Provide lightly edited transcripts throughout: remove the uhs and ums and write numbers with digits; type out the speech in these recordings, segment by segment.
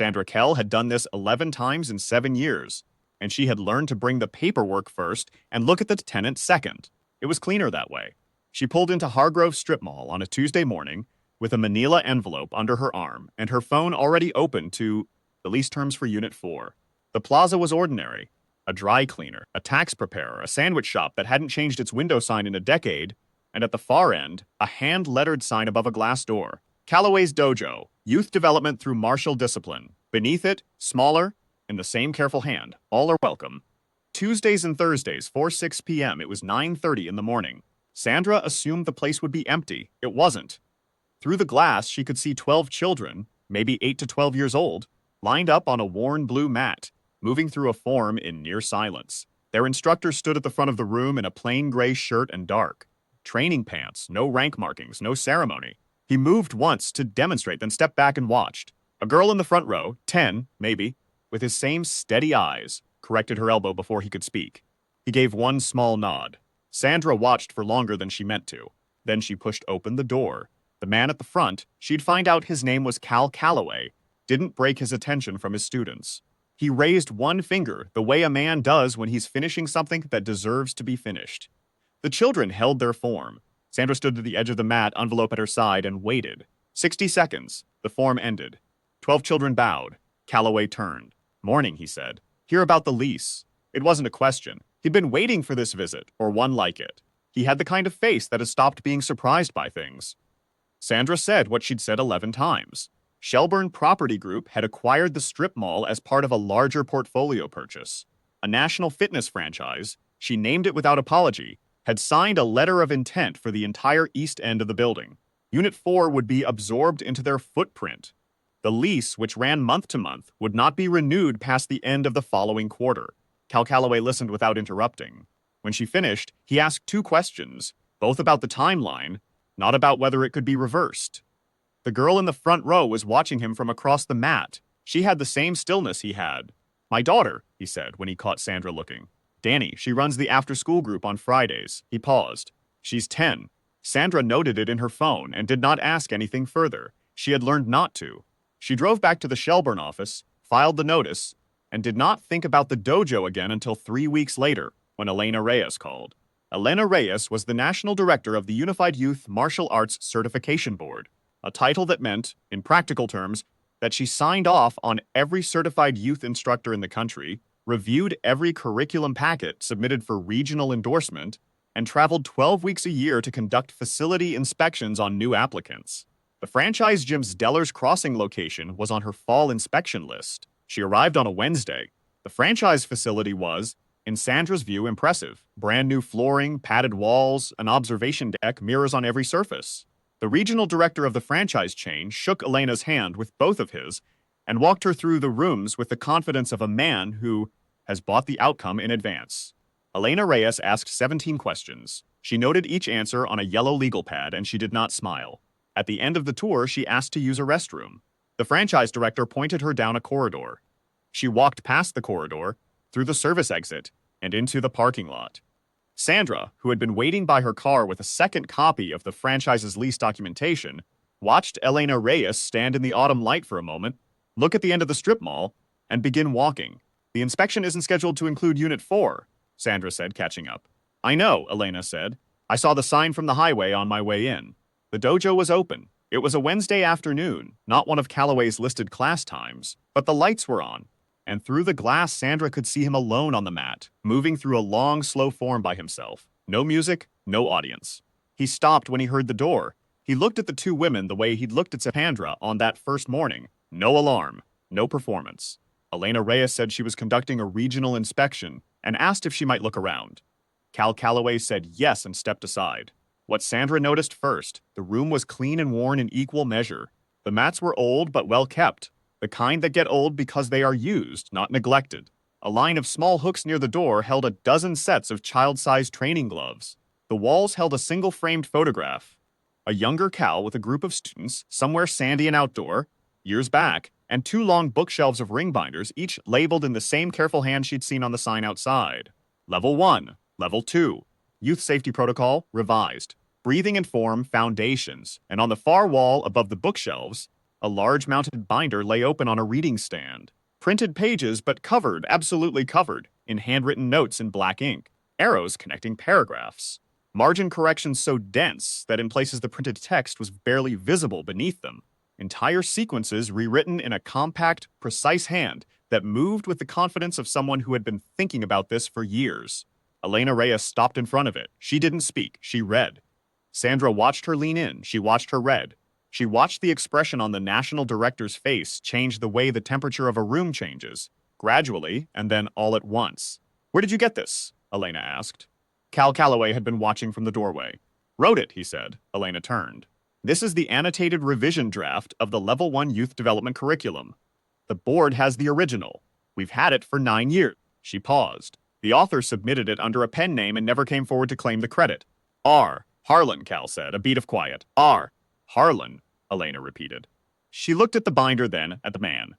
Sandra Kell had done this 11 times in 7 years, and she had learned to bring the paperwork first and look at the tenant second. It was cleaner that way. She pulled into Hargrove Strip Mall on a Tuesday morning with a manila envelope under her arm and her phone already open to the lease terms for Unit 4. The plaza was ordinary. A dry cleaner, a tax preparer, a sandwich shop that hadn't changed its window sign in a decade, and at the far end, a hand-lettered sign above a glass door. Callaway's Dojo, youth development through martial discipline. Beneath it, smaller, in the same careful hand, all are welcome. Tuesdays and Thursdays, 4-6 p.m., it was 9:30 in the morning. Sandra assumed the place would be empty. It wasn't. Through the glass, she could see 12 children, maybe 8 to 12 years old, lined up on a worn blue mat, moving through a form in near silence. Their instructor stood at the front of the room in a plain gray shirt and dark. Training pants, no rank markings, no ceremony. He moved once to demonstrate, then stepped back and watched. A girl in the front row, 10, maybe, with his same steady eyes, corrected her elbow before he could speak. He gave one small nod. Sandra watched for longer than she meant to. Then she pushed open the door. The man at the front, she'd find out his name was Cal Calloway, didn't break his attention from his students. He raised one finger, the way a man does when he's finishing something that deserves to be finished. The children held their form. Sandra stood to the edge of the mat, envelope at her side, and waited. 60 seconds. The form ended. 12 children bowed. Calloway turned. "Morning," he said. "Hear about the lease." It wasn't a question. He'd been waiting for this visit, or one like it. He had the kind of face that has stopped being surprised by things. Sandra said what she'd said 11 times. Shelburne Property Group had acquired the strip mall as part of a larger portfolio purchase. A national fitness franchise, she named it without apology, had signed a letter of intent for the entire east end of the building. Unit 4 would be absorbed into their footprint. The lease, which ran month to month, would not be renewed past the end of the following quarter. Cal Calloway listened without interrupting. When she finished, he asked 2 questions, both about the timeline, not about whether it could be reversed. The girl in the front row was watching him from across the mat. She had the same stillness he had. "My daughter," he said when he caught Sandra looking. "Danny, she runs the after-school group on Fridays." He paused. "She's 10. Sandra noted it in her phone and did not ask anything further. She had learned not to. She drove back to the Shelburne office, filed the notice, and did not think about the dojo again until 3 weeks later, when Elena Reyes called. Elena Reyes was the national director of the Unified Youth Martial Arts Certification Board, a title that meant, in practical terms, that she signed off on every certified youth instructor in the country, reviewed every curriculum packet submitted for regional endorsement, and traveled 12 weeks a year to conduct facility inspections on new applicants. The franchise gym's Deller's Crossing location was on her fall inspection list. She arrived on a Wednesday. The franchise facility was, in Sandra's view, impressive. Brand new flooring, padded walls, an observation deck, mirrors on every surface. The regional director of the franchise chain shook Elena's hand with both of his and walked her through the rooms with the confidence of a man who has bought the outcome in advance. Elena Reyes asked 17 questions. She noted each answer on a yellow legal pad, and she did not smile. At the end of the tour, she asked to use a restroom. The franchise director pointed her down a corridor. She walked past the corridor, through the service exit, and into the parking lot. Sandra, who had been waiting by her car with a second copy of the franchise's lease documentation, watched Elena Reyes stand in the autumn light for a moment, look at the end of the strip mall, and begin walking. "The inspection isn't scheduled to include Unit 4, Sandra said, catching up. "I know," Elena said. "I saw the sign from the highway on my way in." The dojo was open. It was a Wednesday afternoon, not one of Calloway's listed class times, but the lights were on, and through the glass Sandra could see him alone on the mat, moving through a long, slow form by himself. No music, no audience. He stopped when he heard the door. He looked at the 2 women the way he'd looked at Sandra on that first morning. No alarm, no performance. Elena Reyes said she was conducting a regional inspection and asked if she might look around. Cal Calloway said yes and stepped aside. What Sandra noticed first, the room was clean and worn in equal measure. The mats were old but well kept, the kind that get old because they are used, not neglected. A line of small hooks near the door held a dozen sets of child-sized training gloves. The walls held a single-framed photograph. A younger Cal with a group of students, somewhere sandy and outdoor, years back, and 2 long bookshelves of ring binders, each labeled in the same careful hand she'd seen on the sign outside. Level 1, Level 2, Youth Safety Protocol, revised. Breathing and Form, foundations, and on the far wall above the bookshelves, A large mounted binder lay open on a reading stand. Printed pages, but covered, absolutely covered, in handwritten notes in black ink. Arrows connecting paragraphs. Margin corrections so dense that in places the printed text was barely visible beneath them. Entire sequences rewritten in a compact, precise hand that moved with the confidence of someone who had been thinking about this for years. Elena Reyes stopped in front of it. She didn't speak. She read. Sandra watched her lean in. She watched her read. She watched the expression on the national director's face change the way the temperature of a room changes, gradually and then all at once. "Where did you get this?" Elena asked. Cal Calloway had been watching from the doorway. "Wrote it," he said. Elena turned. "This is the annotated revision draft of the Level 1 Youth Development Curriculum. The board has the original. We've had it for 9 years." She paused. The author submitted it under a pen name and never came forward to claim the credit. "R. Harlan," Cal said, a beat of quiet. "R. Harlan," Elena repeated. She looked at the binder, then at the man.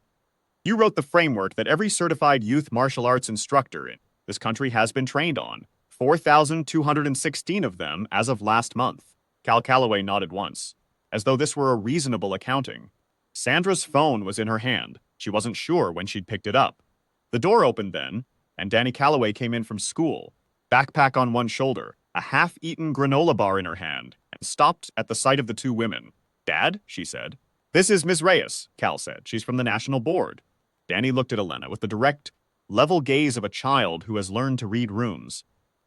"You wrote the framework that every certified youth martial arts instructor in this country has been trained on. 4,216 of them as of last month." Cal Calloway nodded once, as though this were a reasonable accounting. Sandra's phone was in her hand. She wasn't sure when she'd picked it up. The door opened then, and Danny Calloway came in from school, backpack on one shoulder, a half-eaten granola bar in her hand, and stopped at the sight of the two women. "Dad," she said. "This is Miss Reyes," Cal said. "She's from the National Board." Danny looked at Elena with the direct, level gaze of a child who has learned to read rooms.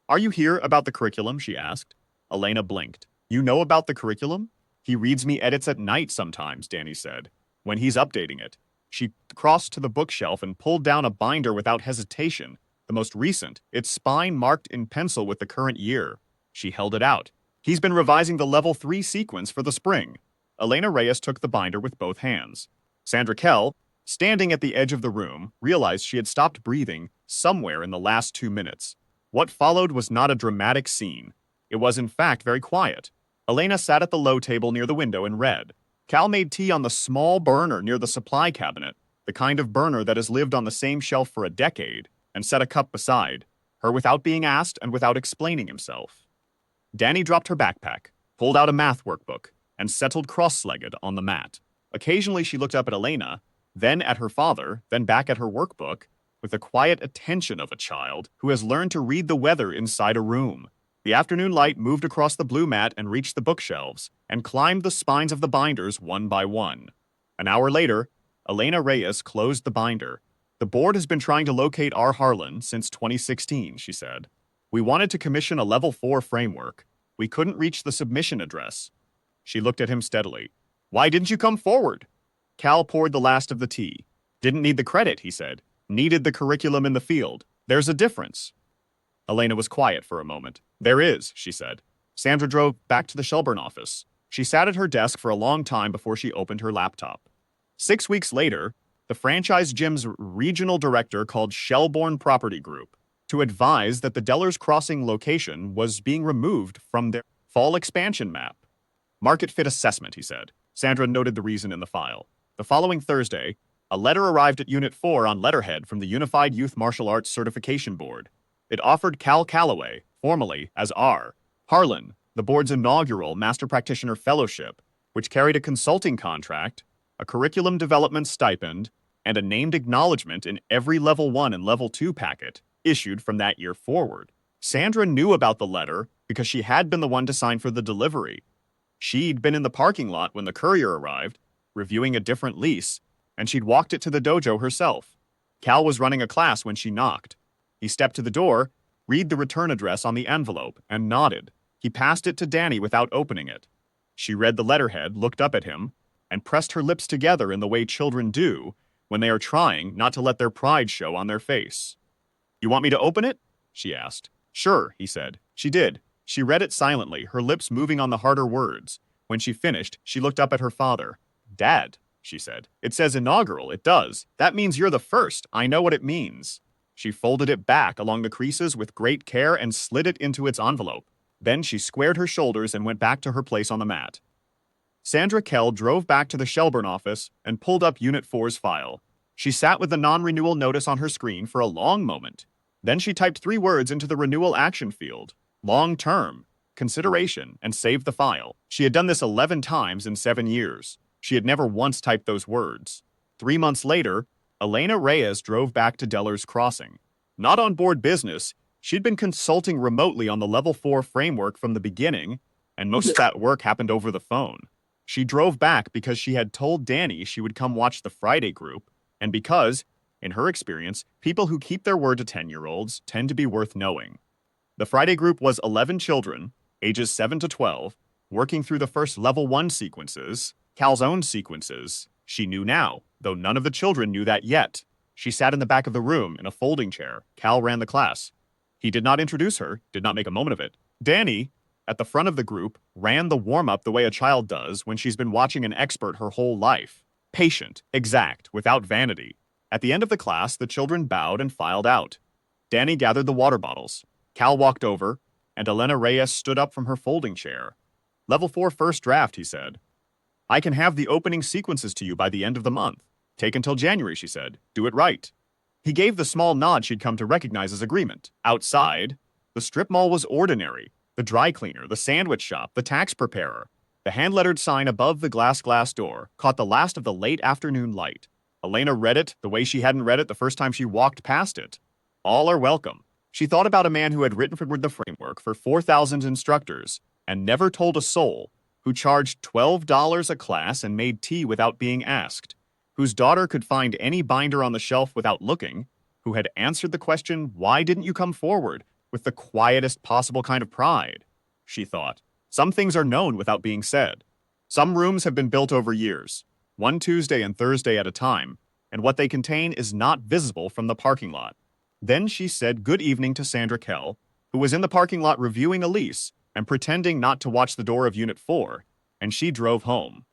"Are you here about the curriculum?" she asked. Elena blinked. "You know about the curriculum?" "He reads me edits at night sometimes," Danny said, "when he's updating it." She crossed to the bookshelf and pulled down a binder without hesitation, the most recent, its spine marked in pencil with the current year. She held it out. "He's been revising the Level 3 sequence for the spring." Elena Reyes took the binder with both hands. Sandra Kell, standing at the edge of the room, realized she had stopped breathing somewhere in the last 2 minutes. What followed was not a dramatic scene. It was, in fact, very quiet. Elena sat at the low table near the window and read. Cal made tea on the small burner near the supply cabinet, the kind of burner that has lived on the same shelf for a decade, and set a cup beside her without being asked and without explaining himself. Danny dropped her backpack, pulled out a math workbook, and settled cross-legged on the mat. Occasionally she looked up at Elena, then at her father, then back at her workbook, with the quiet attention of a child who has learned to read the weather inside a room. The afternoon light moved across the blue mat and reached the bookshelves, and climbed the spines of the binders one by one. An hour later, Elena Reyes closed the binder. "The board has been trying to locate R. Harlan since 2016, she said. "We wanted to commission a Level 4 framework. We couldn't reach the submission address." She looked at him steadily. "Why didn't you come forward?" Cal poured the last of the tea. "Didn't need the credit," he said. "Needed the curriculum in the field. There's a difference." Elena was quiet for a moment. "There is," she said. Sandra drove back to the Shelburne office. She sat at her desk for a long time before she opened her laptop. 6 weeks later, the franchise gym's regional director called Shelbourne Property Group to advise that the Dellers Crossing location was being removed from their fall expansion map. "Market fit assessment," he said. Sandra noted the reason in the file. The following Thursday, a letter arrived at Unit 4 on letterhead from the Unified Youth Martial Arts Certification Board. It offered Cal Calloway, formally as R. Harlan, the board's inaugural Master Practitioner Fellowship, which carried a consulting contract, a curriculum development stipend, and a named acknowledgement in every Level 1 and Level 2 packet issued from that year forward. Sandra knew about the letter because she had been the one to sign for the delivery. She'd been in the parking lot when the courier arrived, reviewing a different lease, and she'd walked it to the dojo herself. Cal was running a class when she knocked. He stepped to the door, read the return address on the envelope, and nodded. He passed it to Danny without opening it. She read the letterhead, looked up at him, and pressed her lips together in the way children do when they are trying not to let their pride show on their face. "You want me to open it?" she asked. "Sure," he said. She did. She read it silently, her lips moving on the harder words. When she finished, she looked up at her father. "Dad," she said. "It says inaugural, it does. That means you're the first. I know what it means." She folded it back along the creases with great care and slid it into its envelope. Then she squared her shoulders and went back to her place on the mat. Sandra Kell drove back to the Shelburne office and pulled up Unit 4's file. She sat with the non-renewal notice on her screen for a long moment. Then she typed 3 words into the renewal action field: long-term, consideration, and saved the file. She had done this 11 times in 7 years. She had never once typed those words. 3 months later, Elena Reyes drove back to Deller's Crossing. Not on board business, she'd been consulting remotely on the Level 4 framework from the beginning, and most of that work happened over the phone. She drove back because she had told Danny she would come watch the Friday group, and because, in her experience, people who keep their word to 10-year-olds tend to be worth knowing. The Friday group was 11 children, ages 7 to 12, working through the first Level 1 sequences, Cal's own sequences. She knew now, though none of the children knew that yet. She sat in the back of the room in a folding chair. Cal ran the class. He did not introduce her, did not make a moment of it. Danny, at the front of the group, ran the warm-up the way a child does when she's been watching an expert her whole life. Patient, exact, without vanity. At the end of the class, the children bowed and filed out. Danny gathered the water bottles. Cal walked over, and Elena Reyes stood up from her folding chair. Level 4 first draft, he said. I can have the opening sequences to you by the end of the month. Take until January, she said. Do it right. He gave the small nod she'd come to recognize as agreement. Outside, the strip mall was ordinary. The dry cleaner, the sandwich shop, the tax preparer. The hand-lettered sign above the glass door caught the last of the late afternoon light. Elena read it the way she hadn't read it the first time she walked past it. All are welcome. She thought about a man who had written for the framework for 4,000 instructors and never told a soul, who charged $12 a class and made tea without being asked, whose daughter could find any binder on the shelf without looking, who had answered the question, why didn't you come forward, with the quietest possible kind of pride. She thought, some things are known without being said. Some rooms have been built over years, one Tuesday and Thursday at a time, and what they contain is not visible from the parking lot. Then she said good evening to Sandra Kell, who was in the parking lot reviewing a lease and pretending not to watch the door of Unit 4, and she drove home.